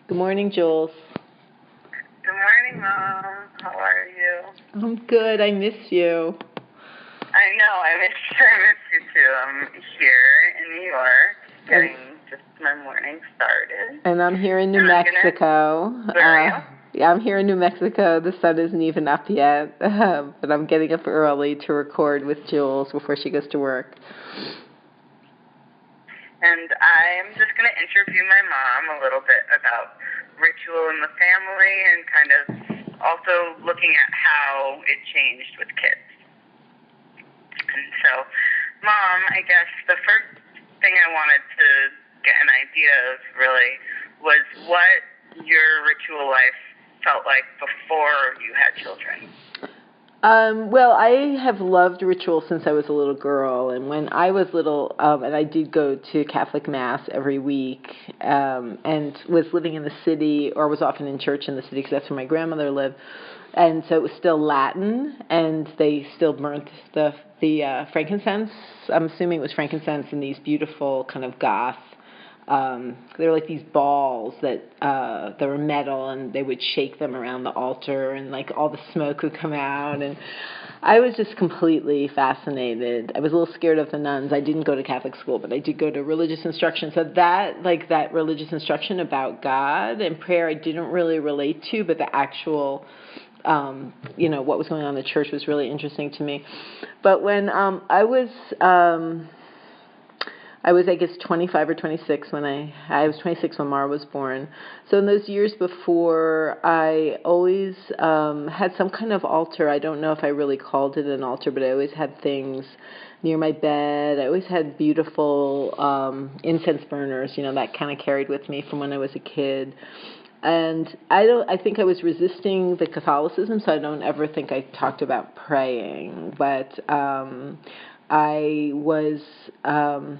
Good morning, Jules. Good morning, Mom. How are you? I'm good. I miss you. I know. I miss you too. I'm here in New York, getting just my morning started. And I'm here in New Mexico. Where are you? Yeah, I'm here in New Mexico. The sun isn't even up yet, but I'm getting up early to record with Jules before she goes to work. And I'm just going to interview my mom a little bit about ritual in the family and kind of also looking at how it changed with kids. And so, Mom, I guess the first thing I wanted to get an idea of really was what your ritual life felt like before you had children. Well, I have loved ritual since I was a little girl, and when I was little, and I did go to Catholic Mass every week, and was living in the city, or was often in church in the city, because that's where my grandmother lived, and so it was still Latin, and they still burnt the frankincense. I'm assuming it was frankincense in these beautiful kind of goth. They were like these balls that were metal, and they would shake them around the altar, and like all the smoke would come out, and I was just completely fascinated. I was a little scared of the nuns. I didn't go to Catholic school, but I did go to religious instruction. So that religious instruction about God and prayer, I didn't really relate to, but the actual what was going on in the church was really interesting to me. But when I was, I guess, 25 or 26 when I was 26 when Mara was born. So in those years before, I always had some kind of altar. I don't know if I really called it an altar, but I always had things near my bed. I always had beautiful incense burners, that kind of carried with me from when I was a kid. And I think I was resisting the Catholicism, so I don't ever think I talked about praying. But I was, I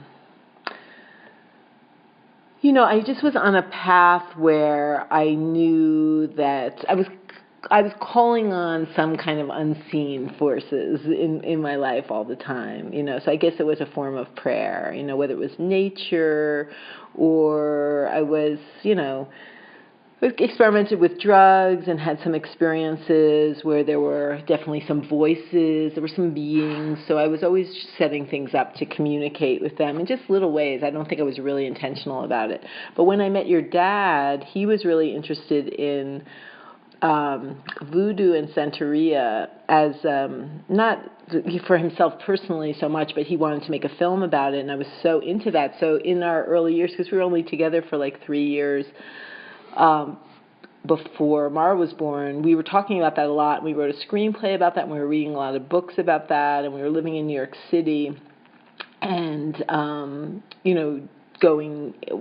just was on a path where I knew that I was calling on some kind of unseen forces in my life all the time, So I guess it was a form of prayer, whether it was nature or I was, experimented with drugs and had some experiences where there were definitely some voices, there were some beings, so I was always setting things up to communicate with them in just little ways. I don't think I was really intentional about it. But when I met your dad, he was really interested in voodoo and Santeria as not for himself personally so much, but he wanted to make a film about it, and I was so into that. So in our early years, because we were only together for like 3 years, before Mara was born, we were talking about that a lot. We wrote a screenplay about that, and we were reading a lot of books about that, and we were living in New York City, and,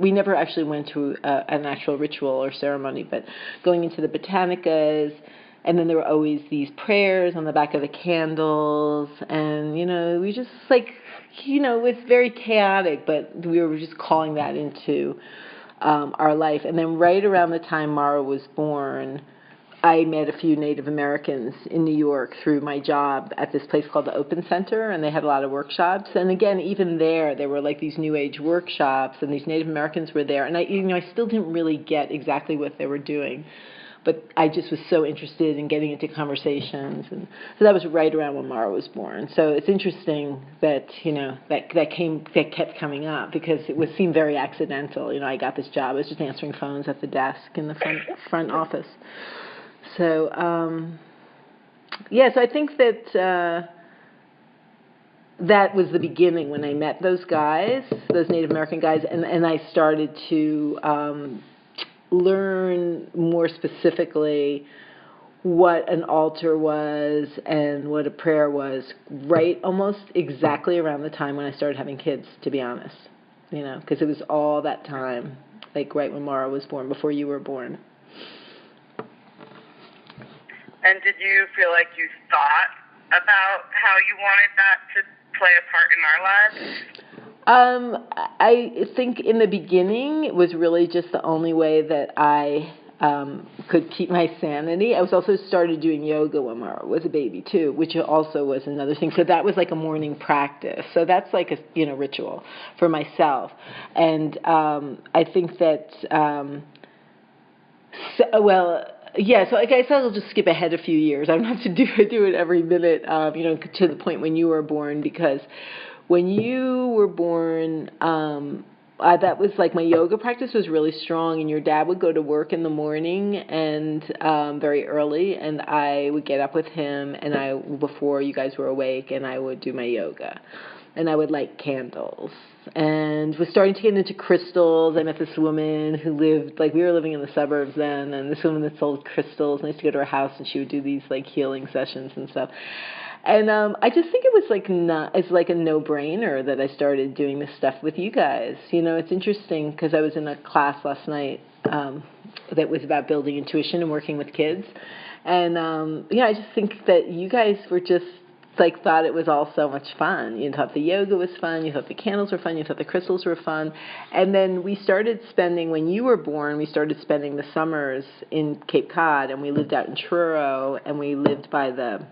we never actually went to an actual ritual or ceremony, but going into the botanicas, and then there were always these prayers on the back of the candles, and, we just it was very chaotic, but we were just calling that into our life. And then right around the time Mara was born, I met a few Native Americans in New York through my job at this place called the Open Center, and they had a lot of workshops. And again, even there were like these New Age workshops, and these Native Americans were there. And I still didn't really get exactly what they were doing, but I just was so interested in getting into conversations, and so that was right around when Mara was born. So it's interesting that that kept coming up because it seemed very accidental. I got this job. I was just answering phones at the desk in the front office. So so I think that that was the beginning when I met those guys, those Native American guys, and I started to learn more specifically what an altar was and what a prayer was, right almost exactly around the time when I started having kids, to be honest, because it was all that time, like right when Mara was born, before you were born. And did you feel like you thought about how you wanted that to play a part in our lives? I think in the beginning it was really just the only way that I could keep my sanity. I was also started doing yoga when Mara was a baby too, which also was another thing. So that was like a morning practice. So that's like a ritual for myself. And I think that so I guess I'll just skip ahead a few years. I don't have to do it every minute, to the point when you were born, because when you were born, that was like my yoga practice was really strong, and your dad would go to work in the morning and very early, and I would get up with him, and before you guys were awake, and I would do my yoga, and I would light candles. And was starting to get into crystals. I met this woman who lived, like, we were living in the suburbs then, and this woman that sold crystals, and I used to go to her house, and she would do these, like, healing sessions and stuff. And I just think it was, it's like a no-brainer that I started doing this stuff with you guys. It's interesting, because I was in a class last night that was about building intuition and working with kids. And, I just think that you guys were just, thought it was all so much fun. You thought the yoga was fun, you thought the candles were fun, you thought the crystals were fun. And then we started spending, when you were born, we started spending the summers in Cape Cod, and we lived out in Truro, and we lived by the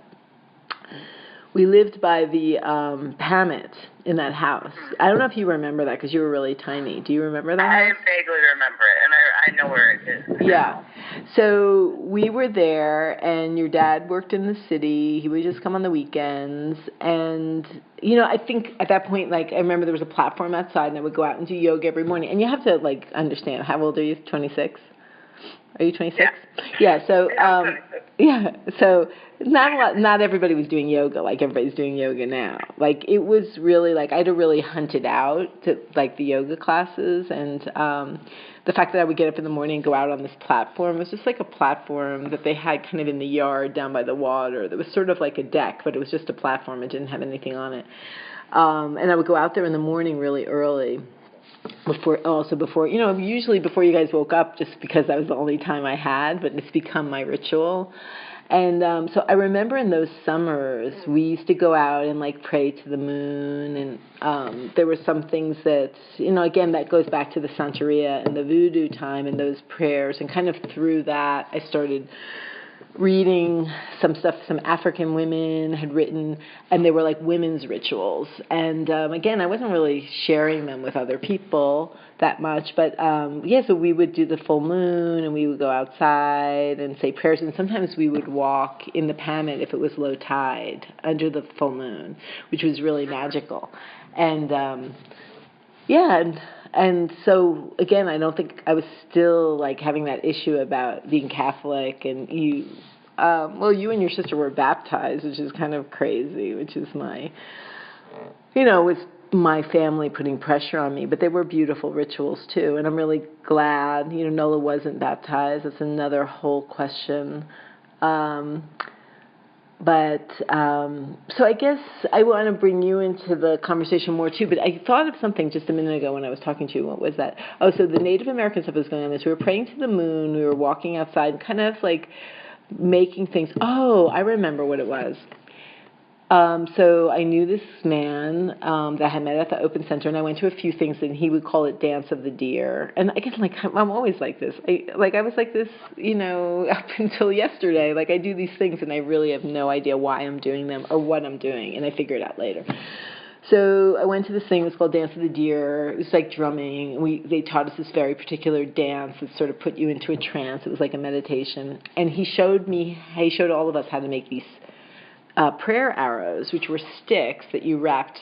Hammett in that house. I don't know if you remember that, because you were really tiny. Do you remember that I house? vaguely remember it, and I know where it is. Yeah. So we were there, and your dad worked in the city. He would just come on the weekends. And, I think at that point, I remember there was a platform outside, and I would go out and do yoga every morning. And you have to, understand, how old are you? 26? Are you 26? Yeah. So, so not everybody was doing yoga like everybody's doing yoga now. It was really I had to really hunt it out to the yoga classes, and the fact that I would get up in the morning and go out on this platform was just like a platform that they had kind of in the yard down by the water. That was sort of like a deck, but it was just a platform. It didn't have anything on it. And I would go out there in the morning really early. Usually before you guys woke up, just because that was the only time I had, but it's become my ritual. And so I remember in those summers, we used to go out and pray to the moon, and there were some things that, again, that goes back to the Santeria and the voodoo time and those prayers, and kind of through that I started reading some stuff some African women had written, and they were women's rituals. And again, I wasn't really sharing them with other people that much, but so we would do the full moon, and we would go outside and say prayers, and sometimes we would walk in the Pamet if it was low tide under the full moon, which was really magical. And and so, again, I don't think I was still, having that issue about being Catholic, and you and your sister were baptized, which is kind of crazy, which is was my family putting pressure on me, but they were beautiful rituals, too, and I'm really glad, Nola wasn't baptized. That's another whole question. But so I guess I want to bring you into the conversation more, too. But I thought of something just a minute ago when I was talking to you. What was that? Oh, so the Native American stuff was going on. We were praying to the moon. We were walking outside, kind of making things. Oh, I remember what it was. So I knew this man that I had met at the Open Center, and I went to a few things, and he would call it Dance of the Deer. And again, I'm always like this. I was like this, up until yesterday. I do these things, and I really have no idea why I'm doing them or what I'm doing, and I figure it out later. So I went to this thing. It was called Dance of the Deer. It was like drumming. They taught us this very particular dance that sort of put you into a trance. It was like a meditation. And he showed all of us how to make these prayer arrows, which were sticks that you wrapped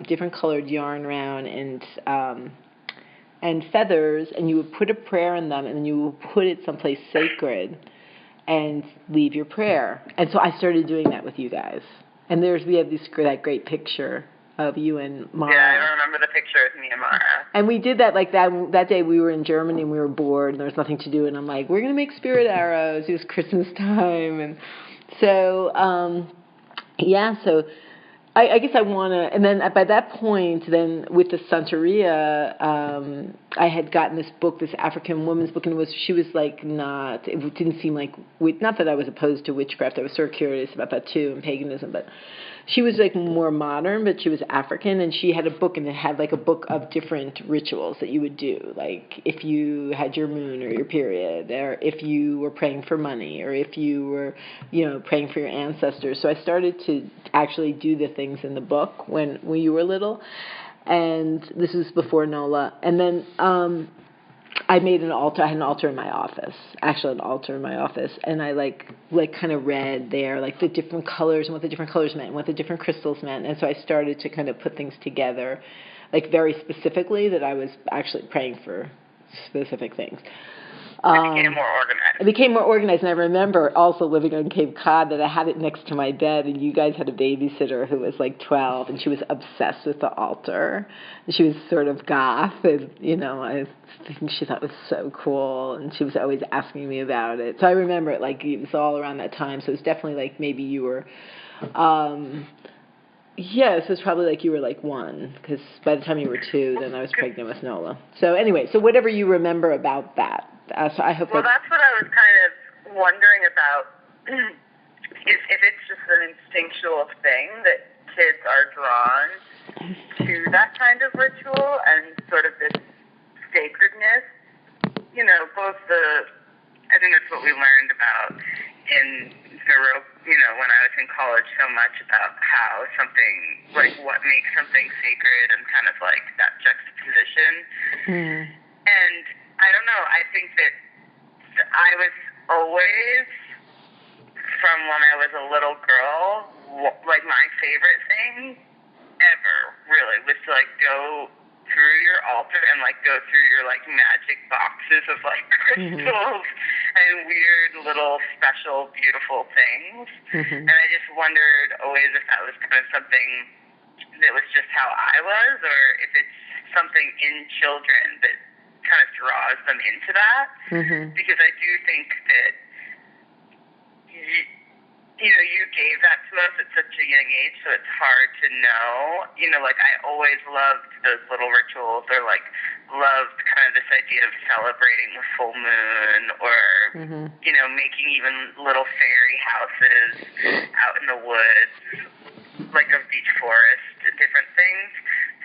different colored yarn around and feathers, and you would put a prayer in them, and then you would put it someplace sacred and leave your prayer. And so I started doing that with you guys. And we have that great picture of you and Mara. Yeah, I remember the picture of me and Mara. And we did that that day. We were in Germany and we were bored and there was nothing to do, and I'm like, we're gonna make spirit arrows. It was Christmas time, and so so I guess I want to, and then by that point, then with the Santeria, I had gotten this book, this African woman's book, and she was it didn't seem not that I was opposed to witchcraft, I was sort of curious about that too, and paganism, but She was like more modern, but she was African, and she had a book, and it had like a book of different rituals that you would do, like if you had your moon or your period, or if you were praying for money, or if you were, praying for your ancestors. So I started to actually do the things in the book when you were little, and this is before NOLA, and then I made an altar. I had an altar in my office, actually an altar in my office, and I like kind of read there like the different colors and what the different colors meant and what the different crystals meant. And so I started to kind of put things together, like very specifically that I was actually praying for specific things. It became more organized. It became more organized, and I remember also living on Cape Cod that I had it next to my bed, and you guys had a babysitter who was like 12, and she was obsessed with the altar. And she was sort of goth, and, I think she thought it was so cool, and she was always asking me about it. So I remember it, like, it was all around that time, so it was definitely like maybe you were... Yes, it was probably like you were like 1, because by the time you were 2, then I was pregnant with Nola. So anyway, so whatever you remember about that. So I hope. Well, that's what I was kind of wondering about. If it's just an instinctual thing that kids are drawn to that kind of ritual and sort of this sacredness. Both I think that's what we learned about in neuro. When I was in college, so much about how something, like what makes something sacred and kind of like that juxtaposition. Mm. And I don't know, I think that I was always, from when I was a little girl, like my favorite thing ever, really, was to like go through your altar and like go through your like magic boxes of like crystals and weird little special beautiful things. And I just wondered always if that was kind of something that was just how I was, or if it's something in children that kind of draws them into that. Because I do think that you gave that to us at such a young age, so it's hard to know. Like I always loved those little rituals, or like loved kind of this idea of celebrating the full moon, or making even little fairy houses out in the woods, like a beach forest, different things.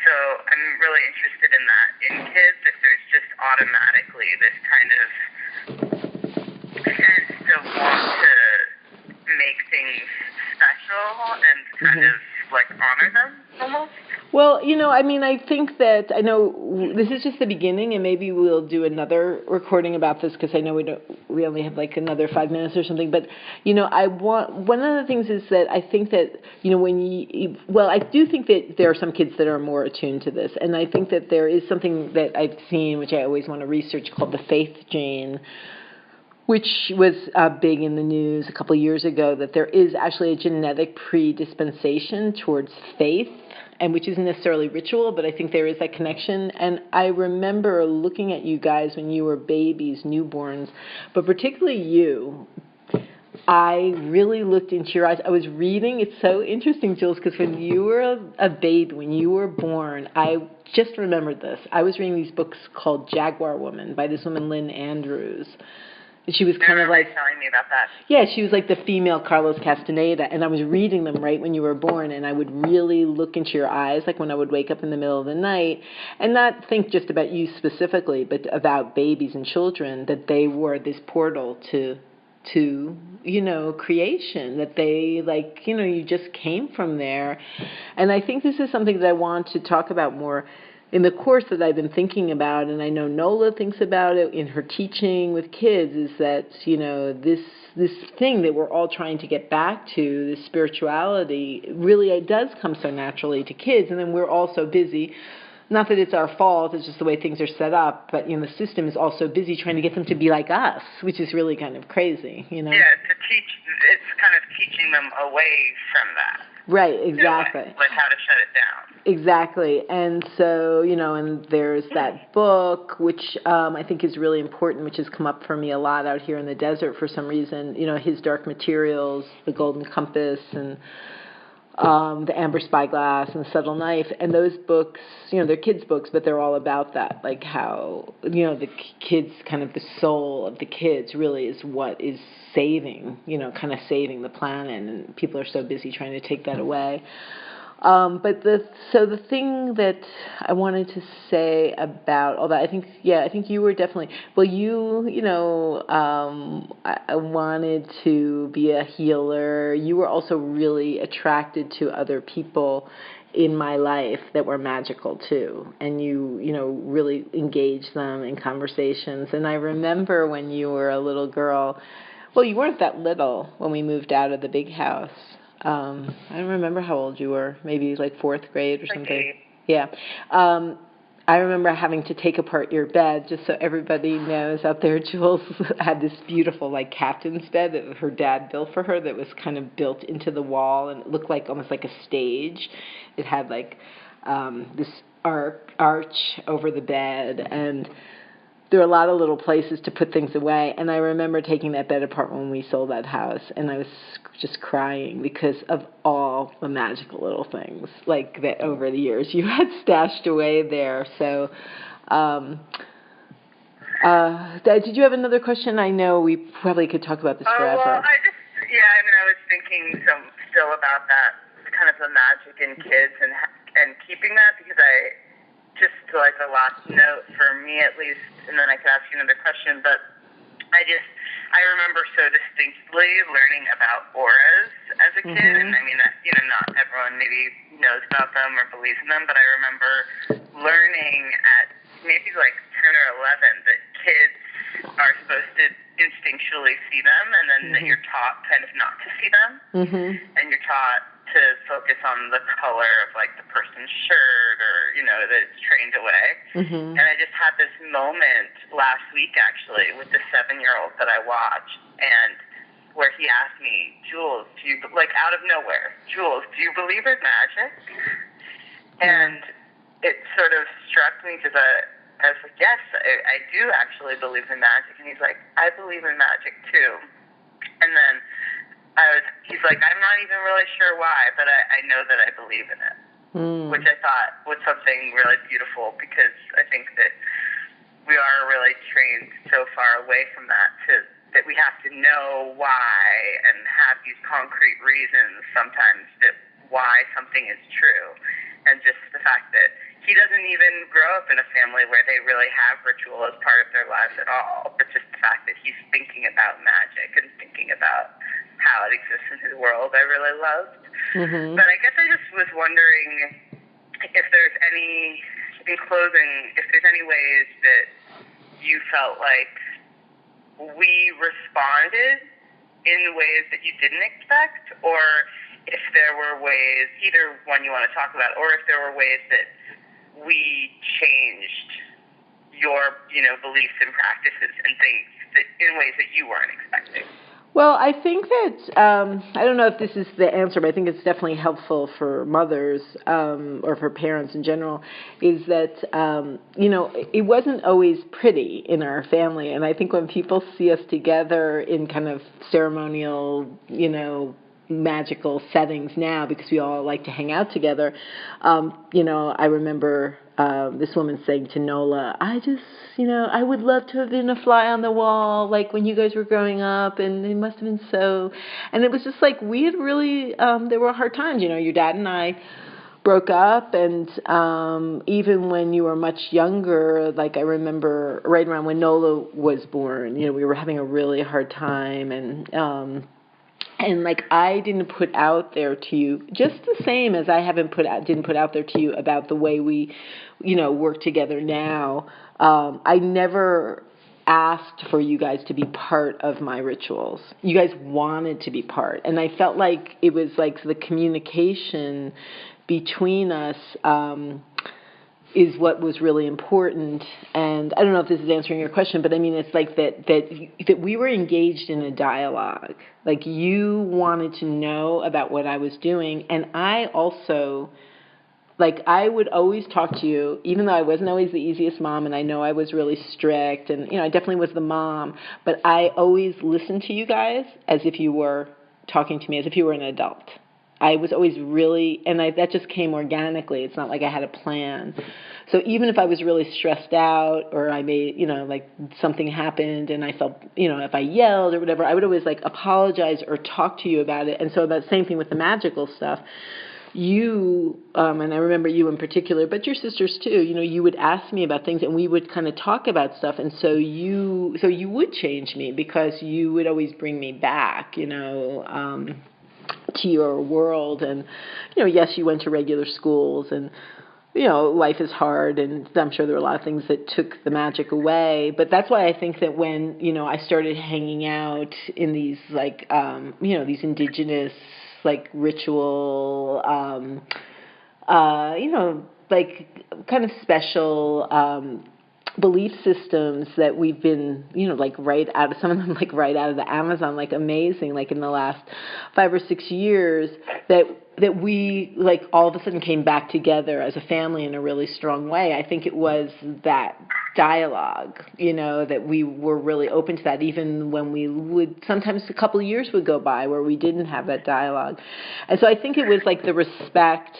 So I'm really interested in that in kids, if there's just automatically this kind of sense to want to make things special and kind of like honor them almost. Well, I think that, I know this is just the beginning, and maybe we'll do another recording about this, because I know we only have like another 5 minutes or something, but, one of the things is that I think that, I do think that there are some kids that are more attuned to this, and I think that there is something that I've seen, which I always want to research, called the faith gene, which was big in the news a couple of years ago, that there is actually a genetic predisposition towards faith, and which isn't necessarily ritual, but I think there is that connection. And I remember looking at you guys when you were babies, newborns, but particularly you, I really looked into your eyes. I was reading. It's so interesting, Jules, because when you were a baby, when you were born, I just remembered this. I was reading these books called Jaguar Woman by this woman, Lynn Andrews. She was kind of like telling me about that. Yeah, she was like the female Carlos Castaneda, and I was reading them right when you were born, and I would really look into your eyes, like when I would wake up in the middle of the night, and not think just about you specifically, but about babies and children, that they were this portal to creation, that they you just came from there. And I think this is something that I want to talk about more in the course that I've been thinking about, and I know Nola thinks about it in her teaching with kids, is that, this thing that we're all trying to get back to, this spirituality, really it does come so naturally to kids, and then we're all so busy. Not that it's our fault, it's just the way things are set up, but, the system is also busy trying to get them to be like us, which is really kind of crazy, Yeah, it's kind of teaching them away from that. Right, exactly. Like how to shut it down. Exactly. And so, and there's that book, which I think is really important, which has come up for me a lot out here in the desert for some reason, His Dark Materials, The Golden Compass, and The Amber Spyglass and The Subtle Knife, and those books, they're kids' books, but they're all about that, like how, the kids, kind of the soul of the kids really is what is saving, kind of saving the planet, and people are so busy trying to take that away. But the thing that I wanted to say about all that, I think you were definitely, I wanted to be a healer. You were also really attracted to other people in my life that were magical too, and you really engaged them in conversations. And I remember when you were a little girl, well, you weren't that little when we moved out of the big house. I don't remember how old you were, maybe like 4th grade or something. Okay. Yeah. I remember having to take apart your bed, just so everybody knows out there, Jules had this beautiful like captain's bed that her dad built for her that was kind of built into the wall, and it looked like almost like a stage. It had like this arch over the bed, and there were a lot of little places to put things away. And I remember taking that bed apart when we sold that house, and I was just crying because of all the magical little things like that over the years you had stashed away there. So did you have another question? I know we probably could talk about this forever. Well, I was thinking still about that, kind of the magic in kids and keeping that, because I just like a last note for me at least, and then I could ask you another question, but I remember so distinctly learning about auras as a kid, and I mean that, not everyone maybe knows about them or believes in them, but I remember learning at maybe like 10 or 11 that kids are supposed to instinctually see them, and then that you're taught kind of not to see them, and you're taught to focus on the color of like the person's shirt, or that it's trained away. And I just had this moment last week actually with the 7-year-old that I watched, and where he asked me, Jules, do you, like out of nowhere, Jules, do you believe in magic? And it sort of struck me, because I was like, yes, I do actually believe in magic. And he's like, I believe in magic too. And then he's like, I'm not even really sure why, but I know that I believe in it, which I thought was something really beautiful, because I think that we are really trained so far away from that that we have to know why and have these concrete reasons sometimes that why something is true. And just the fact that he doesn't even grow up in a family where they really have ritual as part of their lives at all, but just the fact that he's thinking about magic and thinking about how it exists in his world, I really loved. But I guess I just was wondering if there's any, in closing, if there's any ways that you felt like we responded in ways that you didn't expect, or if there were ways, either one you want to talk about, or if there were ways that we changed your, beliefs and practices and things that in ways that you weren't expecting. Well, I think that, I don't know if this is the answer, but I think it's definitely helpful for mothers or for parents in general, is that, it wasn't always pretty in our family. And I think when people see us together in kind of ceremonial, magical settings now, because we all like to hang out together, I remember this woman saying to Nola, I would love to have been a fly on the wall, like when you guys were growing up, and it must have been so, and it was just like, we had really, there were hard times, your dad and I broke up, and even when you were much younger, like I remember right around when Nola was born, we were having a really hard time, and like I didn't put out there to you, just the same as I didn't put out there to you about the way we, work together now. I never asked for you guys to be part of my rituals. You guys wanted to be part, and I felt like it was like the communication between us is what was really important. And I don't know if this is answering your question, but I mean, it's like that we were engaged in a dialogue. Like, you wanted to know about what I was doing, and I also, like, I would always talk to you, even though I wasn't always the easiest mom, and I know I was really strict, and, I definitely was the mom, but I always listened to you guys as if you were talking to me, as if you were an adult. I was always really, and that just came organically. It's not like I had a plan. So even if I was really stressed out, or I made, like something happened and I felt, if I yelled or whatever, I would always like apologize or talk to you about it. And so that same thing with the magical stuff. You, and I remember you in particular, but your sisters too, you would ask me about things and we would kind of talk about stuff. And so you would change me because you would always bring me back, to your world. And, yes, you went to regular schools and, life is hard, and I'm sure there were a lot of things that took the magic away. But that's why I think that when, I started hanging out in these, like, these indigenous, like, ritual, like, kind of special belief systems that we've been, like right out of, some of them like right out of the Amazon, like amazing, like in the last 5 or 6 years, that we like all of a sudden came back together as a family in a really strong way. I think it was that dialogue, that we were really open to that, even when we would, sometimes a couple of years would go by where we didn't have that dialogue. And so I think it was like the respect.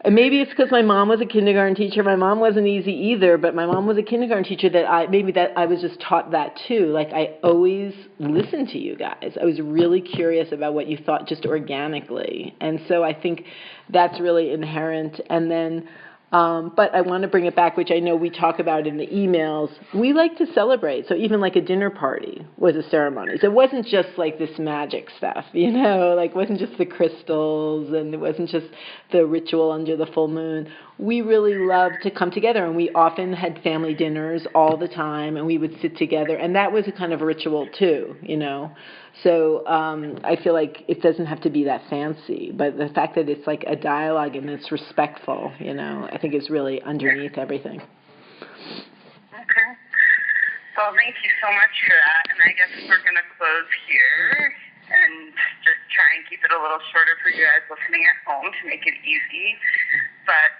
And maybe it's because my mom was a kindergarten teacher. My mom wasn't easy either, but my mom was a kindergarten teacher that I was just taught that too. Like I always listened to you guys. I was really curious about what you thought just organically. And so I think that's really inherent. And then, but I want to bring it back, which I know we talk about in the emails. We like to celebrate. So even like a dinner party was a ceremony. So it wasn't just like this magic stuff, like it wasn't just the crystals and it wasn't just the ritual under the full moon. We really loved to come together, and we often had family dinners all the time, and we would sit together, and that was a kind of ritual too, So I feel like it doesn't have to be that fancy, but the fact that it's like a dialogue and it's respectful, I think is really underneath everything. Okay. Well, thank you so much for that, and I guess we're going to close here and just try and keep it a little shorter for you guys listening at home to make it easy, but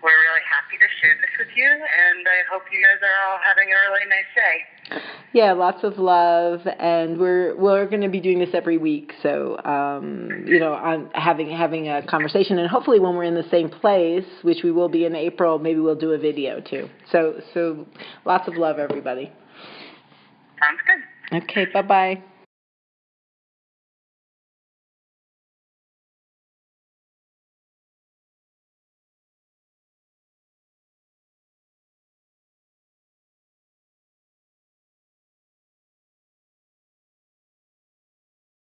we're really happy to share this with you, and I hope you guys are all having a really nice day. Yeah, lots of love, and we're going to be doing this every week. So, I'm having a conversation, and hopefully when we're in the same place, which we will be in April, maybe we'll do a video too. So lots of love, everybody. Sounds good. Okay, bye-bye.